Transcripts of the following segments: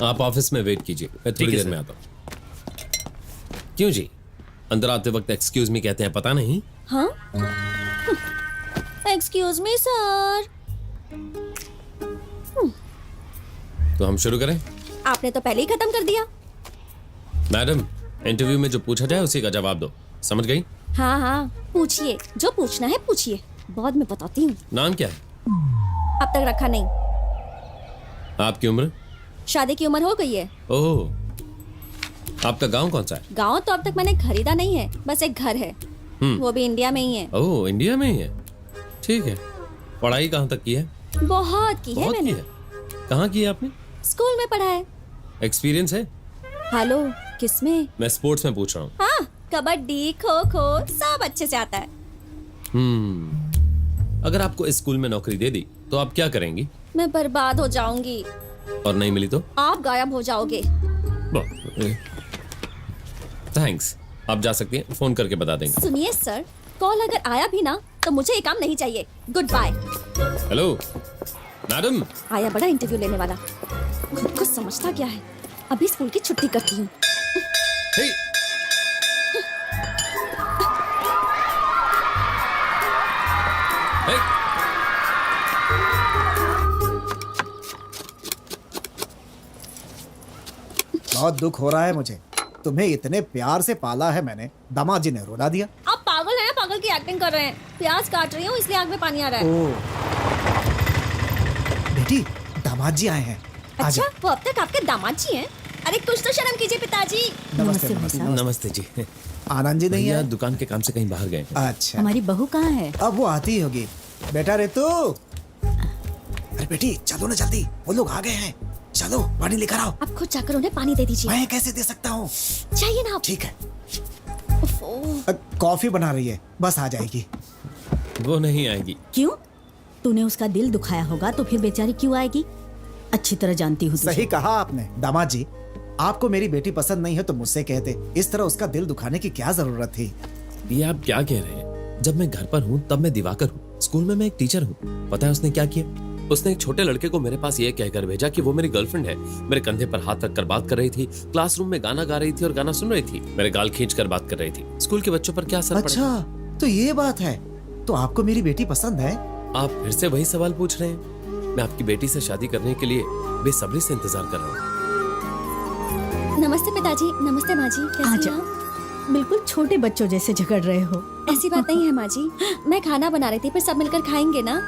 आप ऑफिस में वेट कीजिए, मैं थोड़ी देर में आता हूँ। क्यों जी, अंदर आते वक्त एक्सक्यूज मी कहते हैं, पता नहीं? हाँ, एक्सक्यूज मी सर। तो हम शुरू करें? आपने तो पहले ही खत्म कर दिया। मैडम, इंटरव्यू में जो पूछा जाए उसी का जवाब दो, समझ गई? हाँ हाँ, पूछिए, जो पूछना है पूछिए, बाद में बताती हूँ। नाम क्या है? अब तक रखा नहीं। आपकी उम्र? शादी की उम्र हो गई है। ओह, आपका गांव कौन सा है? गांव तो अब तक मैंने खरीदा नहीं है, बस एक घर है, वो भी इंडिया में ही है। ओह, इंडिया में ही है, ठीक है। पढ़ाई कहाँ तक की है? बहुत की है बहुत मैंने। की है। कहाँ की है आपने? स्कूल में पढ़ा है। एक्सपीरियंस है? हेलो, किसमें? मैं स्पोर्ट्स में पूछ रहा हूँ। हाँ, कबड्डी, खो खो सब अच्छे से आता है। अगर आपको इस स्कूल में नौकरी दे दी तो आप क्या करेंगी? मैं बर्बाद हो जाऊंगी। और नहीं मिली तो? आप गायब हो जाओगे। थैंक्स, आप जा सकती हैं, फोन करके बता देंगे। सुनिए सर, कॉल अगर आया भी ना तो मुझे ये काम नहीं चाहिए। Goodbye. Hello madam. आया बड़ा इंटरव्यू लेने वाला, खुद को समझता क्या है। अभी स्कूल की छुट्टी करती हूँ। हे, हे, बहुत दुख हो रहा है मुझे, तुम्हें इतने प्यार से पाला है मैंने, दामाद जी ने रुला दिया। आप पागल हैं, पागल की एक्टिंग कर रहे हैं। प्याज काट रही हूँ इसलिए आग में पानी आ रहा है। ओह, बेटी दामाद जी आए हैं। अच्छा, आजा। वो अब तक आपके दामाद जी हैं? अरे कुछ तो शर्म कीजिए पिताजी। नमस्ते नमस्ते। नमस्ते जी। आनंद जी नहीं भैया है? दुकान के काम से कहीं बाहर गए। अच्छा, हमारी बहू कहाँ है? अब वो आती ही होगी। बेटा रेतू, अरे बेटी चलो ना जल्दी, वो लोग आ गए हैं। चलो पानी लेकर आओ। आप खुद जाकर उन्हें पानी दे दीजिए। मैं कैसे दे सकता हूँ? चाहिए ना आप। ठीक है, ओफो। कॉफी बना रही है, बस आ जाएगी। वो नहीं आएगी। क्यों? तूने उसका दिल दुखाया होगा तो फिर बेचारी क्यों आएगी? अच्छी तरह जानती हूँ तुझे। सही कहा आपने दामाद जी, आपको मेरी बेटी पसंद नहीं है तो मुझसे कहते, इस तरह उसका दिल दुखाने की क्या जरूरत थी? ये आप क्या कह रहे हैं? जब मैं घर पर हूँ तब मैं दिवाकर हूँ, स्कूल में मैं एक टीचर हूँ। पता है उसने क्या किया? उसने एक छोटे लड़के को मेरे पास ये कहकर भेजा कि वो मेरी गर्लफ्रेंड है। मेरे कंधे पर हाथ रखकर बात कर रही थी, क्लासरूम में गाना गा रही थी और गाना सुन रही थी, मेरे गाल खींचकर बात कर रही थी। स्कूल के बच्चों पर क्या असर पड़ेगा? अच्छा, तो ये बात है। तो आपको मेरी बेटी पसंद है? आप फिर से वही सवाल पूछ रहे हैं? मैं आपकी बेटी से शादी करने के लिए बेसब्री से इंतजार कर रहा हूँ। नमस्ते पिताजी। नमस्ते माँ जी, कैसी आजा। हैं आप? बिल्कुल छोटे बच्चों जैसे झगड़ रहे हो। ऐसी बात नहीं है माँ जी, मैं खाना बना रही थी, फिर सब मिलकर खाएंगे ना।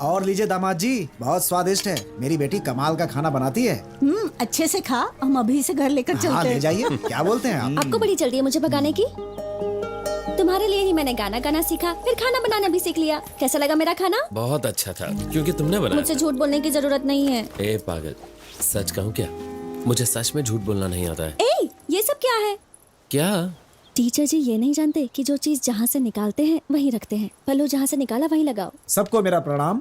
और लीजिए दामाद जी, बहुत स्वादिष्ट है। मेरी बेटी कमाल का खाना बनाती है। अच्छे से खा, हम अभी से घर लेकर हाँ चलते ले हैं। जाइए। क्या बोलते हैं आप? आपको बड़ी जल्दी है मुझे भगाने की। तुम्हारे लिए ही मैंने गाना गाना सीखा, फिर खाना बनाना भी सीख लिया। कैसा लगा मेरा खाना? बहुत अच्छा था, क्योंकि तुमने बनाया मुझसे झूठ बोलने की जरूरत नहीं है। था। ए पागल, सच कहूँ क्या? मुझे सच में झूठ बोलना नहीं आता है। ए, ये सब क्या है? क्या? टीचर जी ये नहीं जानते कि जो चीज जहाँ से निकालते हैं वहीं रखते हैं। पल्लू जहाँ से निकाला वहीं लगाओ। सबको मेरा प्रणाम।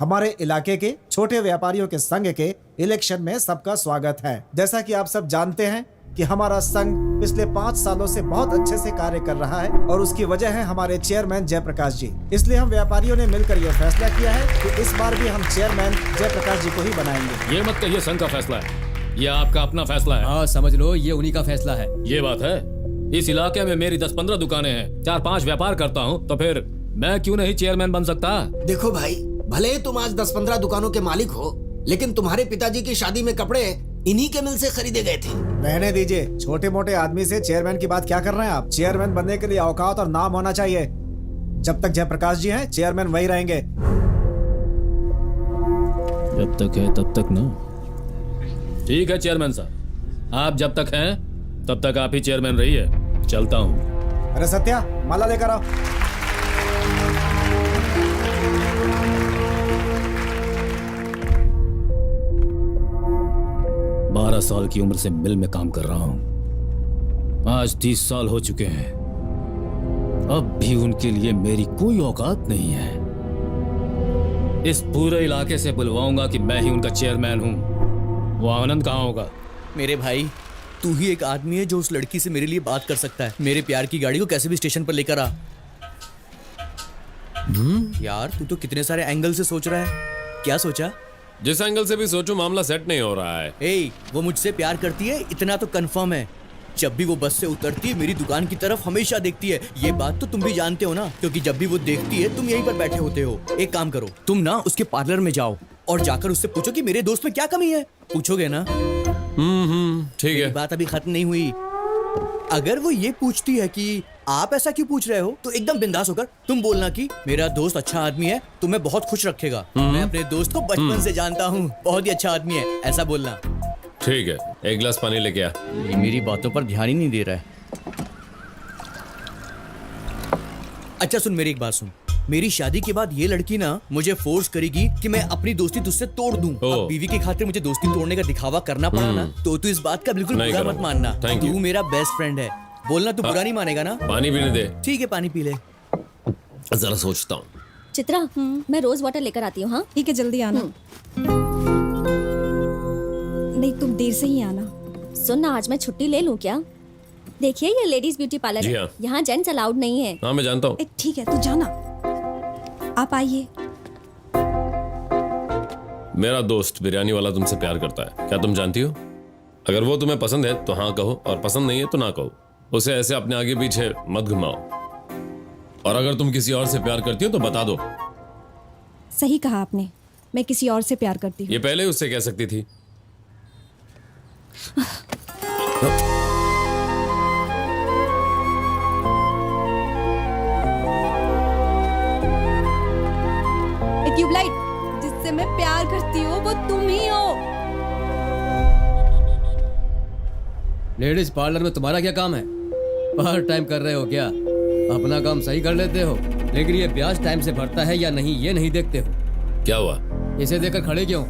हमारे इलाके के छोटे व्यापारियों के संघ के इलेक्शन में सबका स्वागत है। जैसा कि आप सब जानते हैं कि हमारा संघ पिछले 5 सालों से बहुत अच्छे से कार्य कर रहा है और उसकी वजह है हमारे चेयरमैन जयप्रकाश जी। इसलिए हम व्यापारियों ने मिलकर यह फैसला किया है कि इस बार भी हम चेयरमैन जयप्रकाश जी को ही बनाएंगे। ये मत कहिए संघ का फैसला है, ये आपका अपना फैसला है। हाँ समझ लो, ये उन्हीं का फैसला है। ये बात है, इस इलाके में मेरी 10-15 दुकानें हैं, 4-5 व्यापार करता हूँ, तो फिर मैं क्यों नहीं चेयरमैन बन सकता? देखो भाई, भले ही तुम आज 10-15 दुकानों के मालिक हो, लेकिन तुम्हारे पिताजी की शादी में कपड़े इन्हीं के मिल से खरीदे गए थे। रहने दीजिए, छोटे मोटे आदमी से चेयरमैन की बात क्या कर रहे हैं आप? चेयरमैन बनने के लिए औकात और नाम होना चाहिए। जब तक जयप्रकाश जी हैं, चेयरमैन वही रहेंगे। जब तक है तब तक ना। ठीक है चेयरमैन साहब, आप जब तक हैं तब तक आप ही चेयरमैन रहिए। चलता हूँ। अरे सत्या, माला लेकर आओ। 12 साल की उम्र से मिल में काम कर रहा हूं, आज 30 साल हो चुके हैं। अब भी उनके लिए मेरी कोई औकात नहीं है। इस पूरे इलाके से बुलवाऊंगा कि मैं ही उनका चेयरमैन हूं। वो आनंद कहाँ होगा? मेरे भाई, तू ही एक आदमी है जो उस लड़की से मेरे लिए बात कर सकता है। मेरे प्यार की गाड़ी को कैसे भी स्टेशन पर लेकर आ। यार तू तो कितने सारे एंगल से सोच रहा है। क्या सोचा? जिस एंगल से भी सोचो मामला सेट नहीं हो रहा है। ए, वो मुझसे प्यार करती है, इतना तो कंफर्म है। जब भी वो बस से उतरती है मेरी दुकान की तरफ हमेशा देखती है। ये बात तो तुम भी जानते हो ना, क्योंकि जब भी वो देखती है तुम यहीं पर बैठे होते हो। एक काम करो, तुम ना उसके पार्लर में जाओ और जाकर उससे पूछो कि मेरे दोस्त में क्या कमी है। पूछोगे ना? ठीक है। बात अभी खत्म नहीं हुई। अगर वो ये पूछती है कि आप ऐसा क्यों पूछ रहे हो, तो एकदम बिंदास होकर तुम बोलना कि मेरा दोस्त अच्छा आदमी है, तुम्हें बहुत खुश रखेगा। मैं अपने दोस्त को बचपन से जानता हूँ, बहुत ही अच्छा आदमी है, ऐसा बोलना। ठीक है, एक गिलास पानी लेके आ। ये मेरी बातों पर ध्यान ही नहीं दे रहा है। अच्छा सुन, मेरी एक बात सुन। मेरी शादी के बाद ये लड़की ना मुझे फोर्स करेगी कि मैं अपनी दोस्ती तुझसे तोड़ दूं। अब बीवी की खातिर मुझे दोस्ती तोड़ने का दिखावा करना पड़ा ना, तो तू इस बात का बिल्कुल नहीं बुरा मत करूंगा। मानना। Thank you। तू मेरा बेस्ट फ्रेंड है, बोलना तू बुरा नहीं मानेगा ना? पानी पीने दे, ठीक है, पानी पी ले। जरा सोचता हूँ। चित्रा, मैं रोज वाटर लेकर आती हूँ। हाँ ठीक है, जल्दी आना। नहीं, तुम देर से ही आना। सुन ना, आज मैं छुट्टी ले लूँ क्या? देखिए ये लेडीज ब्यूटी पार्लर जी है, हाँ। यहाँ जेंट्स अलाउड नहीं है। हाँ मैं जानता हूँ। ठीक है, तो जाना। आप आइए। मेरा दोस्त बिरयानी वाला तुमसे प्यार करता है, क्या तुम जानती हो? अगर वो तुम्हें पसंद है तो हाँ कहो, और पसंद नहीं है तो ना कहो। उसे ऐसे अपने आगे पीछे मत घुमाओ। और अगर तुम किसी और से प्यार करती हो तो बता दो। सही कहा आपने, मैं किसी और से प्यार करती हूँ। ये पहले उससे कह सकती थी। ट्यूबलाइट, जिससे मैं प्यार करती हूँ वो तुम ही हो। लेडीज पार्लर में तुम्हारा क्या काम है? पार्ट टाइम कर रहे हो क्या? अपना काम सही कर लेते हो, लेकिन ये ब्याज टाइम से भरता है या नहीं ये नहीं देखते हो। क्या हुआ? इसे देखकर खड़े क्यों?